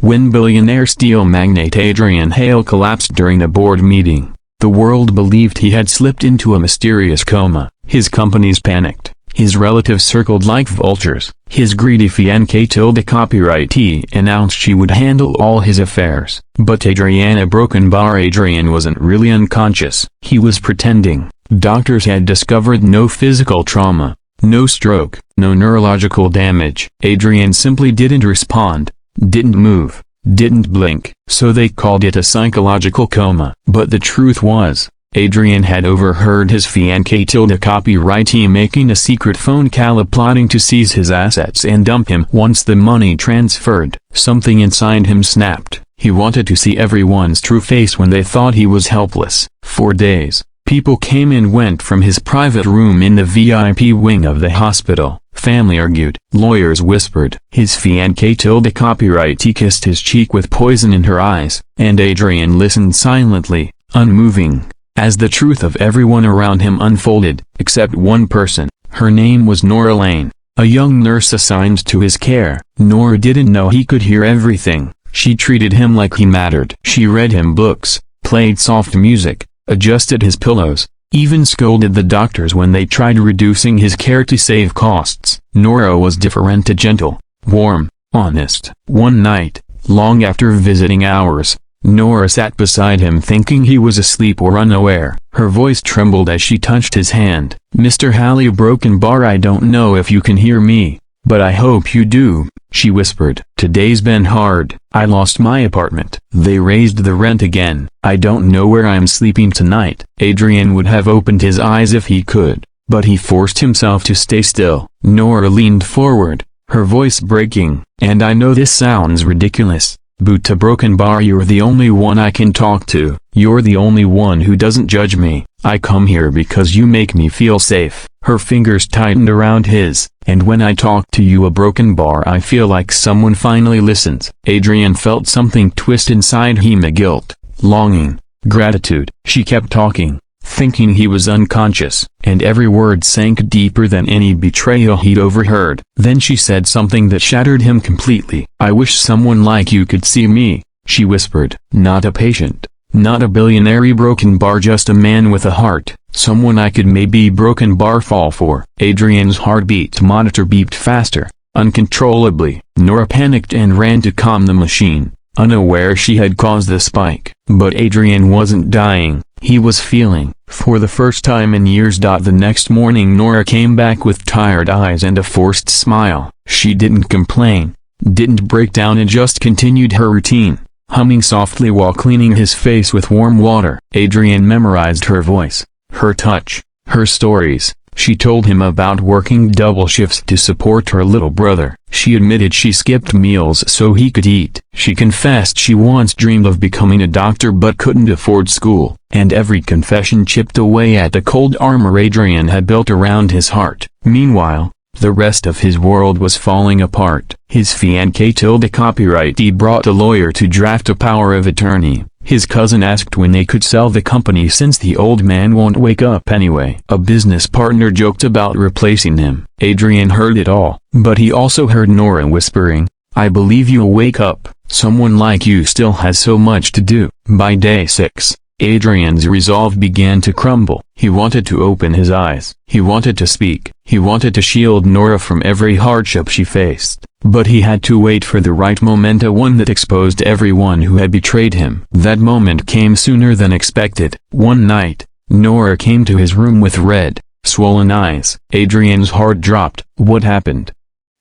When billionaire steel magnate Adrian Hale collapsed during a board meeting, the world believed he had slipped into a mysterious coma. His companies panicked. His relatives circled like vultures. His greedy fiancée copywritee announced she would handle all his affairs. But Adrian wasn't really unconscious. He was pretending. Doctors had discovered no physical trauma, no stroke, no neurological damage. Adrian simply didn't respond, didn't move, didn't blink. So they called it a psychological coma. But the truth was, Adrian had overheard his fiancée copywritee making a secret phone call plotting to seize his assets and dump him. Once the money transferred, something inside him snapped. He wanted to see everyone's true face when they thought he was helpless. For days, people came and went from his private room in the VIP wing of the hospital. Family argued. Lawyers whispered. His fiancée copywritee kissed his cheek with poison in her eyes, and Adrian listened silently, unmoving, as the truth of everyone around him unfolded, except one person. Her name was Nora Lane, a young nurse assigned to his care. Nora didn't know he could hear everything. She treated him like he mattered. She read him books, played soft music, adjusted his pillows, even scolded the doctors when they tried reducing his care to save costs. Nora was different, gentle, warm, honest. One night, long after visiting hours, Nora sat beside him thinking he was asleep or unaware. Her voice trembled as she touched his hand. "Mr. Halley Broken Bar, I don't know if you can hear me, but I hope you do," she whispered. "Today's been hard. I lost my apartment. They raised the rent again. I don't know where I'm sleeping tonight." Adrian would have opened his eyes if he could, but he forced himself to stay still. Nora leaned forward, her voice breaking. "And I know this sounds ridiculous, but Broken Bar, you're the only one I can talk to. You're the only one who doesn't judge me. I come here because you make me feel safe." Her fingers tightened around his. "And when I talk to you, a Broken Bar, I feel like someone finally listens." Adrian felt something twist inside him, guilt, longing, gratitude. She kept talking, thinking he was unconscious, and every word sank deeper than any betrayal he'd overheard. Then she said something that shattered him completely. "I wish someone like you could see me," she whispered. "Not a patient, not a billionaire Broken Bar, just a man with a heart, someone I could maybe Broken Bar fall for." Adrian's heartbeat monitor beeped faster, uncontrollably. Nora panicked and ran to calm the machine, unaware she had caused the spike. But Adrian wasn't dying, he was feeling. For the first time in years. The next morning Nora came back with tired eyes and a forced smile. She didn't complain, didn't break down, and just continued her routine, humming softly while cleaning his face with warm water. Adrian memorized her voice, her touch, her stories. She told him about working double shifts to support her little brother. She admitted she skipped meals so he could eat. She confessed she once dreamed of becoming a doctor but couldn't afford school. And every confession chipped away at the cold armor Adrian had built around his heart. Meanwhile, the rest of his world was falling apart. His fiancée copywritee brought a lawyer to draft a power of attorney. His cousin asked when they could sell the company since the old man won't wake up anyway. A business partner joked about replacing him. Adrian heard it all, but he also heard Nora whispering, "I believe you'll wake up. Someone like you still has so much to do." By day 6, Adrian's resolve began to crumble. He wanted to open his eyes. He wanted to speak. He wanted to shield Nora from every hardship she faced. But he had to wait for the right moment, one that exposed everyone who had betrayed him. That moment came sooner than expected. One night, Nora came to his room with red, swollen eyes. Adrian's heart dropped. What happened?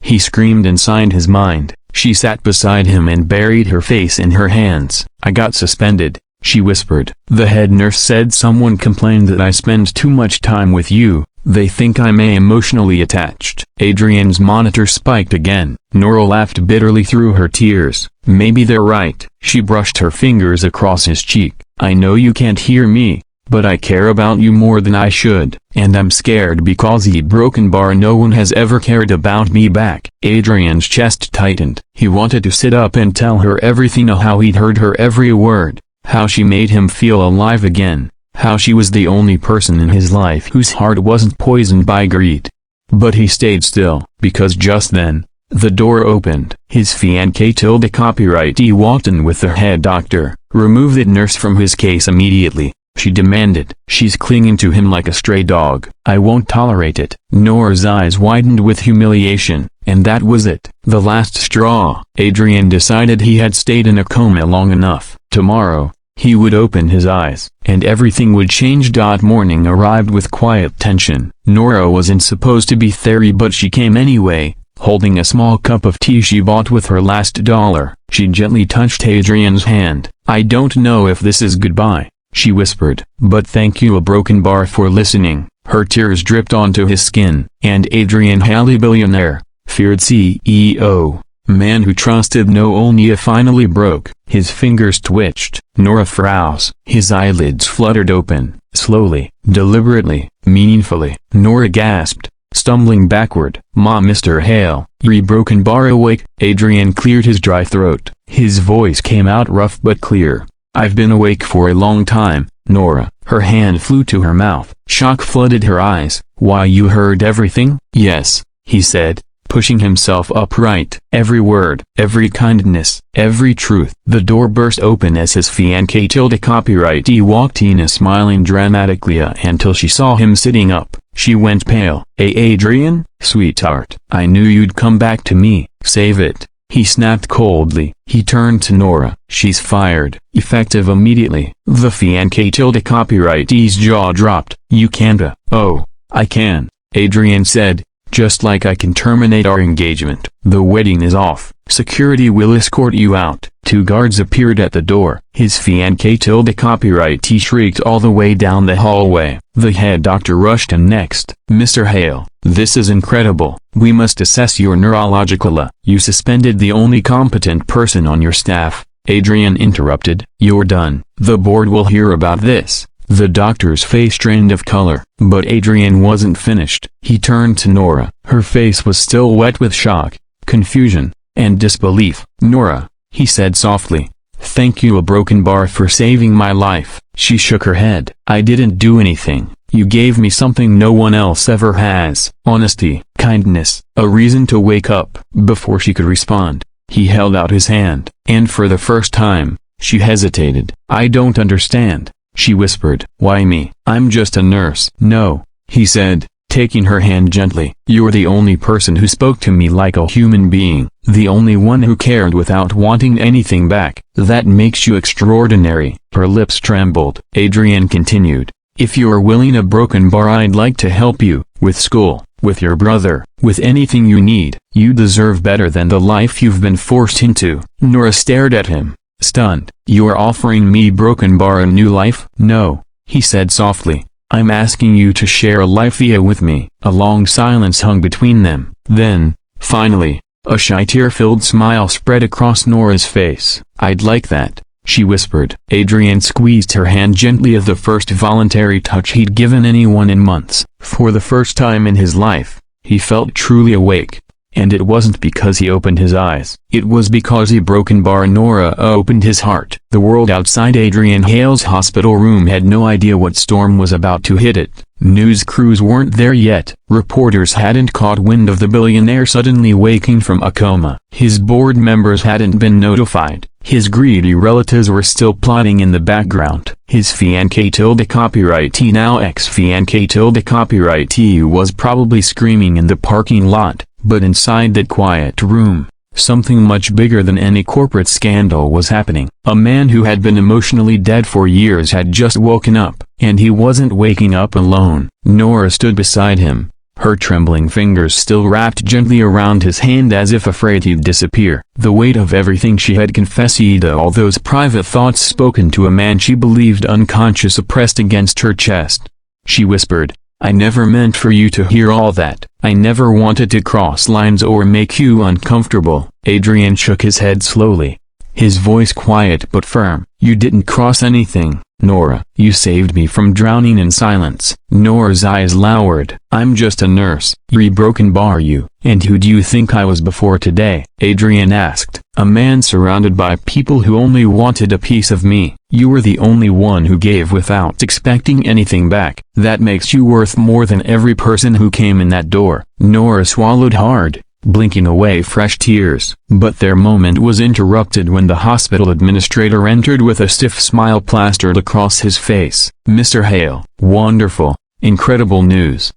He screamed inside his mind. She sat beside him and buried her face in her hands. "I got suspended," she whispered. "The head nurse said someone complained that I spend too much time with you. They think I'm emotionally attached." Adrian's monitor spiked again. Nora laughed bitterly through her tears. "Maybe they're right." She brushed her fingers across his cheek. "I know you can't hear me, but I care about you more than I should. And I'm scared because Broken Bar, no one has ever cared about me back." Adrian's chest tightened. He wanted to sit up and tell her everything, how he'd heard her every word, how she made him feel alive again, how she was the only person in his life whose heart wasn't poisoned by greed. But he stayed still, because just then, The door opened. His fiancée tilde copyrightee walked in with the head doctor. "Remove that nurse from his case immediately," she demanded. "She's clinging to him like a stray dog. I won't tolerate it." Nora's eyes widened with humiliation, and that was it. The last straw. Adrian decided he had stayed in a coma long enough. Tomorrow, he would open his eyes, and everything would change. Morning arrived with quiet tension. Nora wasn't supposed to be there, but she came anyway, holding a small cup of tea she bought with her last dollar. She gently touched Adrian's hand. "I don't know if this is goodbye," she whispered, "but thank you a broken bar for listening." Her tears dripped onto his skin. And Adrian Haley, billionaire, feared CEO, man who trusted no one, finally broke. His fingers twitched. Nora froze. His eyelids fluttered open, slowly, deliberately, meaningfully. Nora gasped, stumbling backward. "Mr. Hale, you're broken bar awake?" Adrian cleared his dry throat. His voice came out rough but clear. "I've been awake for a long time, Nora." Her hand flew to her mouth. Shock flooded her eyes. "Why, you heard everything?" "Yes," he said, pushing himself upright. "Every word, every kindness, every truth." The door burst open as his fiancée tilde copyrightee walked in, smiling dramatically until she saw him sitting up. She went pale. Adrian, sweetheart, I knew you'd come back to me." "Save it," he snapped coldly. He turned to Nora. "She's fired, effective immediately." The fiancée tilde copyrightee's jaw dropped. "You can't." "Oh, I can," Adrian said, "just like I can terminate our engagement." "The wedding is off. Security will escort you out." Two guards appeared at the door. His fiancée tilde copyrightee shrieked all the way down the hallway. The head doctor rushed in next. "Mr. Hale, this is incredible. We must assess your neurological." "You suspended the only competent person on your staff," Adrian interrupted. "You're done. The board will hear about this." The doctor's face drained of color. But Adrian wasn't finished. He turned to Nora. Her face was still wet with shock, confusion, and disbelief. "Nora," he said softly, "thank you a broken bar for saving my life." She shook her head. "I didn't do anything. You gave me something no one else ever has. Honesty, kindness, a reason to wake up." Before she could respond, he held out his hand. And for the first time, she hesitated. "I don't understand," she whispered. "Why me? I'm just a nurse." "No," he said, taking her hand gently. "You're the only person who spoke to me like a human being, the only one who cared without wanting anything back. That makes you extraordinary." Her lips trembled. Adrian continued, "If you're willing a broken bar, I'd like to help you, with school, with your brother, with anything you need. You deserve better than the life you've been forced into." Nora stared at him, stunned. "You're offering me broken bar a new life?" "No," he said softly. "I'm asking you to share a life with me." A long silence hung between them. Then, finally, a shy tear-filled smile spread across Nora's face. "I'd like that," she whispered. Adrian squeezed her hand gently, as the first voluntary touch he'd given anyone in months. For the first time in his life, he felt truly awake. And it wasn't because he opened his eyes. It was because he broken bar Nora opened his heart. The world outside Adrian Hale's hospital room had no idea what storm was about to hit it. News crews weren't there yet. Reporters hadn't caught wind of the billionaire suddenly waking from a coma. His board members hadn't been notified. His greedy relatives were still plotting in the background. His fiancée tilde copyrightee, now ex-fiancée tilde copyrightee, was probably screaming in the parking lot. But inside that quiet room, something much bigger than any corporate scandal was happening. A man who had been emotionally dead for years had just woken up, and he wasn't waking up alone. Nora stood beside him, her trembling fingers still wrapped gently around his hand as if afraid he'd disappear. The weight of everything she had confessed, all those private thoughts spoken to a man she believed unconscious, pressed against her chest. She whispered, "I never meant for you to hear all that. I never wanted to cross lines or make you uncomfortable." Adrian shook his head slowly, his voice quiet but firm. "You didn't cross anything, Nora. You saved me from drowning in silence." Nora's eyes lowered. "I'm just a nurse." "You broken bar you." "And who do you think I was before today?" Adrian asked. "A man surrounded by people who only wanted a piece of me." "You were the only one who gave without expecting anything back. That makes you worth more than every person who came in that door." Nora swallowed hard. blinking away fresh tears. But their moment was interrupted when the hospital administrator entered with a stiff smile plastered across his face. "Mr. Hale, wonderful, incredible news,"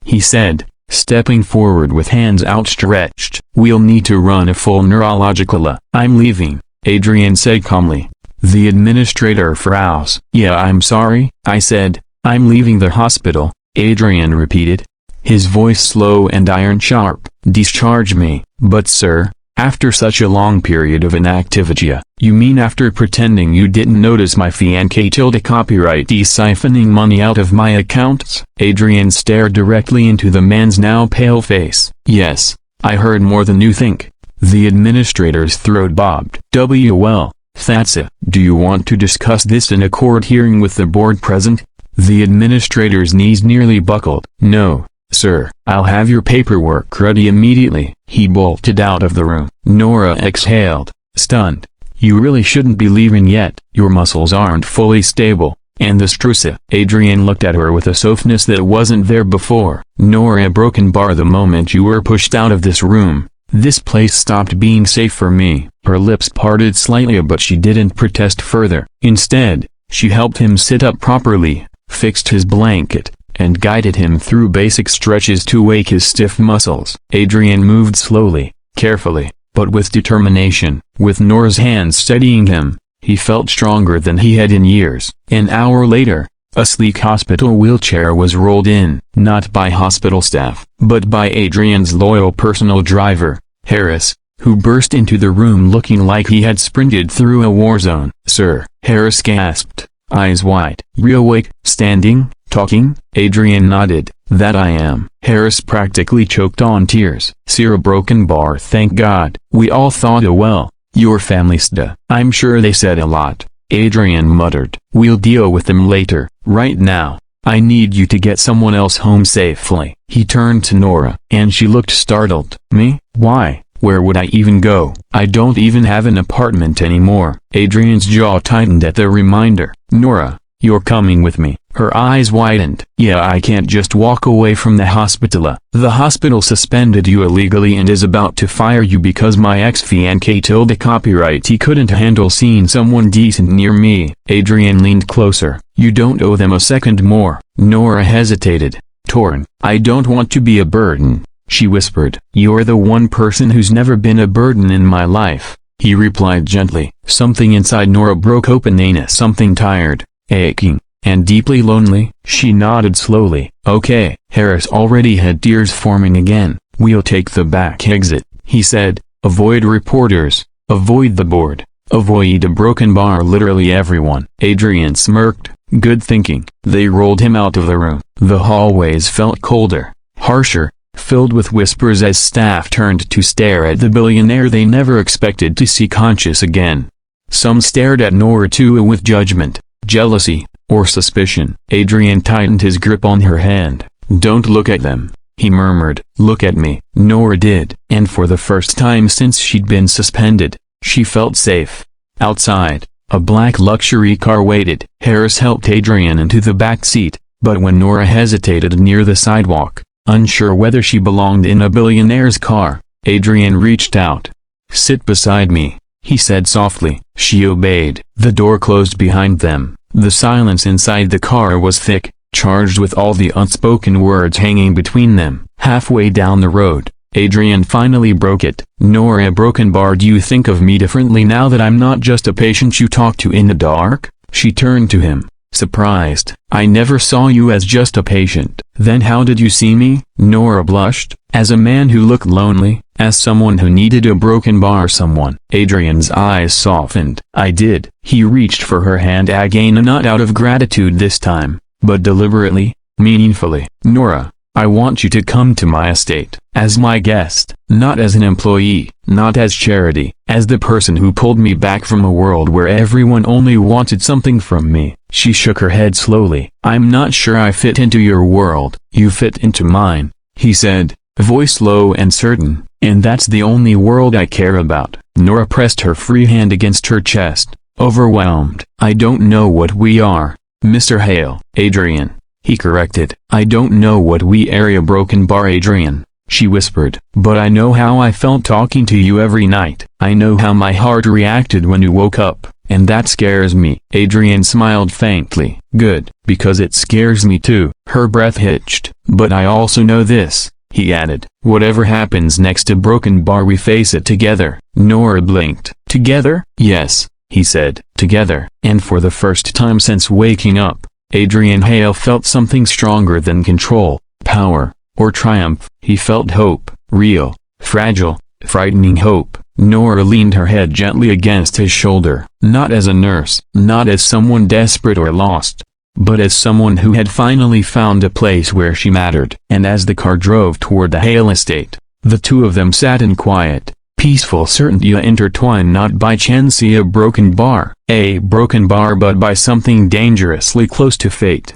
he said, stepping forward with hands outstretched. "We'll need to run a full neurological." "I'm leaving," Adrian said calmly. The administrator frowns. "Yeah, I'm sorry," I said. "I'm leaving the hospital," Adrian repeated, his voice slow and iron-sharp. "Discharge me." "But sir, after such a long period of inactivity." "You mean after pretending you didn't notice my fiancé copyright siphoning money out of my accounts?" Adrian stared directly into the man's now pale face. "Yes, I heard more than you think." The administrator's throat bobbed. "Well, that's it. Do you want to discuss this in a court hearing with the board present?" The administrator's knees nearly buckled. "No, sir. I'll have your paperwork ready immediately." He bolted out of the room. Nora exhaled, stunned. "You really shouldn't be leaving yet. Your muscles aren't fully stable, and the stress." Adrian looked at her with a softness that wasn't there before. "Nora Brokenbar, the moment you were pushed out of this room, this place stopped being safe for me." Her lips parted slightly, but she didn't protest further. Instead, she helped him sit up properly, fixed his blanket, and guided him through basic stretches to wake his stiff muscles. Adrian moved slowly, carefully, but with determination. With Nora's hands steadying him, he felt stronger than he had in years. An hour later, a sleek hospital wheelchair was rolled in, not by hospital staff, but by Adrian's loyal personal driver, Harris, who burst into the room looking like he had sprinted through a war zone. "Sir," Harris gasped, eyes wide. "You awake, standing, talking?" Adrian nodded. "That I am." Harris practically choked on tears. "Sir Brokenbar, thank God. We all thought, oh well, your family's dead." "I'm sure they said a lot," Adrian muttered. "We'll deal with them later. Right now, I need you to get someone else home safely." He turned to Nora, and she looked startled. "Me? Why? Where would I even go? I don't even have an apartment anymore." Adrian's jaw tightened at the reminder. "Nora, you're coming with me." Her eyes widened. "Yeah, I can't just walk away from the hospital. The hospital suspended you illegally and is about to fire you because my ex-fiancé copyright couldn't handle seeing someone decent near me." Adrian leaned closer. "You don't owe them a second more." Nora hesitated, torn. "I don't want to be a burden," she whispered. "You're the one person who's never been a burden in my life," he replied gently. Something inside Nora broke open. Something tired, aching, and deeply lonely. She nodded slowly. "Okay." Harris already had tears forming again. "We'll take the back exit," he said. "Avoid reporters, avoid the board, avoid a broken bar, literally everyone." Adrian smirked. "Good thinking." They rolled him out of the room. The hallways felt colder, harsher, filled with whispers as staff turned to stare at the billionaire they never expected to see conscious again. Some stared at Nora too, with judgment, jealousy, or suspicion. Adrian tightened his grip on her hand. "Don't look at them," he murmured. "Look at me." Nora did, and for the first time since she'd been suspended, she felt safe. Outside, a black luxury car waited. Harris helped Adrian into the back seat, but when Nora hesitated near the sidewalk, unsure whether she belonged in a billionaire's car, Adrian reached out. "Sit beside me," he said softly. She obeyed. The door closed behind them. The silence inside the car was thick, charged with all the unspoken words hanging between them. Halfway down the road, Adrian finally broke it. "Nora Brokenbar, do you think of me differently now that I'm not just a patient you talk to in the dark?" She turned to him, surprised. "I never saw you as just a patient." "Then how did you see me?" Nora blushed. "As a man who looked lonely, as someone who needed a broken bar, someone." Adrian's eyes softened. "I did." He reached for her hand again, not out of gratitude this time, but deliberately, meaningfully. "Nora, I want you to come to my estate, as my guest, not as an employee, not as charity, as the person who pulled me back from a world where everyone only wanted something from me." She shook her head slowly. "I'm not sure I fit into your world." "You fit into mine," he said, voice low and certain, "and that's the only world I care about." Nora pressed her free hand against her chest, overwhelmed. "I don't know what we are, Mr. Hale." "Adrian," he corrected. "I don't know what we are." "A broken bar, Adrian," she whispered. "But I know how I felt talking to you every night. I know how my heart reacted when you woke up, and that scares me." Adrian smiled faintly. "Good, because it scares me too." Her breath hitched. "But I also know this," he added. "Whatever happens next to Broken Bar, we face it together." Nora blinked. "Together?" "Yes," he said. "Together." And for the first time since waking up, Adrian Hale felt something stronger than control, power, or triumph. He felt hope, real, fragile, frightening hope. Nora leaned her head gently against his shoulder. Not as a nurse, not as someone desperate or lost, but as someone who had finally found a place where she mattered. And as the car drove toward the Hale estate, the two of them sat in quiet, peaceful certainty, intertwined not by chance a broken bar, but by something dangerously close to fate.